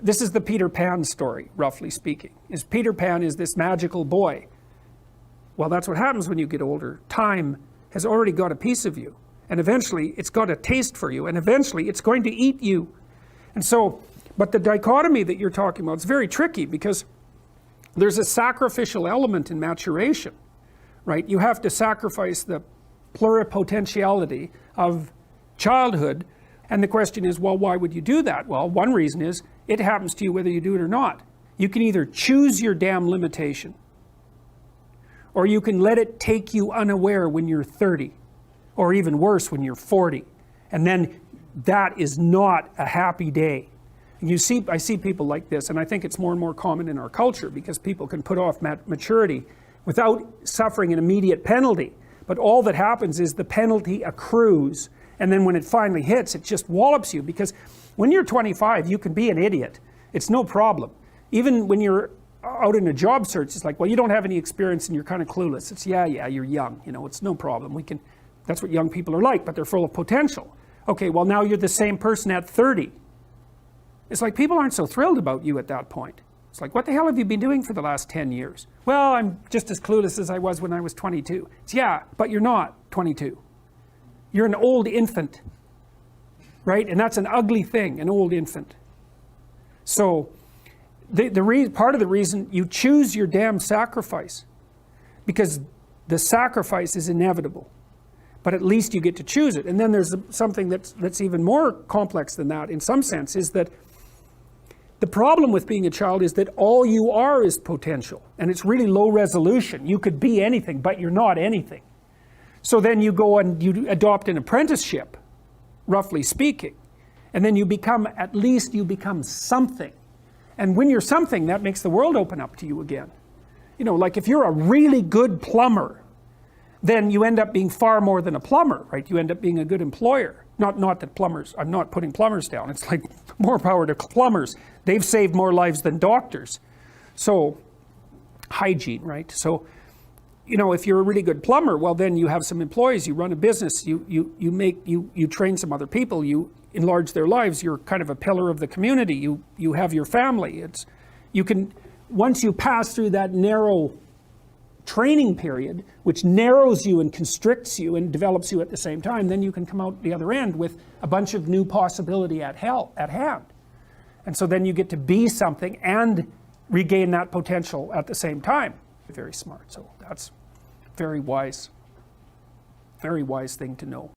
This is the Peter Pan story, roughly speaking. Peter Pan is this magical boy. Well, that's what happens when you get older. Time has already got a piece of you. And eventually, it's got a taste for you. And eventually, it's going to eat you. And so, but the dichotomy that you're talking about is very tricky because there's a sacrificial element in maturation, right? You have to sacrifice the pluripotentiality of childhood. And the question is, well, why would you do that? Well, one reason is it happens to you whether you do it or not. You can either choose your damn limitation, or you can let it take you unaware when you're 30, or even worse, when you're 40. And then that is not a happy day. And I see people like this, and I think it's more and more common in our culture because people can put off maturity without suffering an immediate penalty. But all that happens is the penalty accrues, and then when it finally hits, it just wallops you. Because when you're 25, you can be an idiot. It's no problem. Even when you're out in a job search, it's like, well, you don't have any experience and you're kind of clueless. It's, yeah, you're young. You know, it's no problem. That's what young people are like, but they're full of potential. Okay, well, now you're the same person at 30. It's like people aren't so thrilled about you at that point. It's like, what the hell have you been doing for the last 10 years? Well, I'm just as clueless as I was when I was 22. It's, yeah, but you're not 22. You're an old infant, right? And that's an ugly thing, an old infant. So part of the reason you choose your damn sacrifice, because the sacrifice is inevitable, but at least you get to choose it. And then there's something that's even more complex than that in some sense, is that the problem with being a child is that all you are is potential, and it's really low resolution. You could be anything, but you're not anything. So then you go and you adopt an apprenticeship, roughly speaking, and then at least you become something. And when you're something, that makes the world open up to you again. You know, like if you're a really good plumber, then you end up being far more than a plumber, right? You end up being a good employer. Not that plumbers, I'm not putting plumbers down. It's like more power to plumbers. They've saved more lives than doctors. So, hygiene, right? So, you know, if you're a really good plumber, well, then you have some employees, you run a business, you train some other people, you enlarge their lives, you're kind of a pillar of the community, you have your family. Once you pass through that narrow training period, which narrows you and constricts you and develops you at the same time, then you can come out the other end with a bunch of new possibility at hand. And so then you get to be something and regain that potential at the same time. Very smart. So that's very wise thing to know.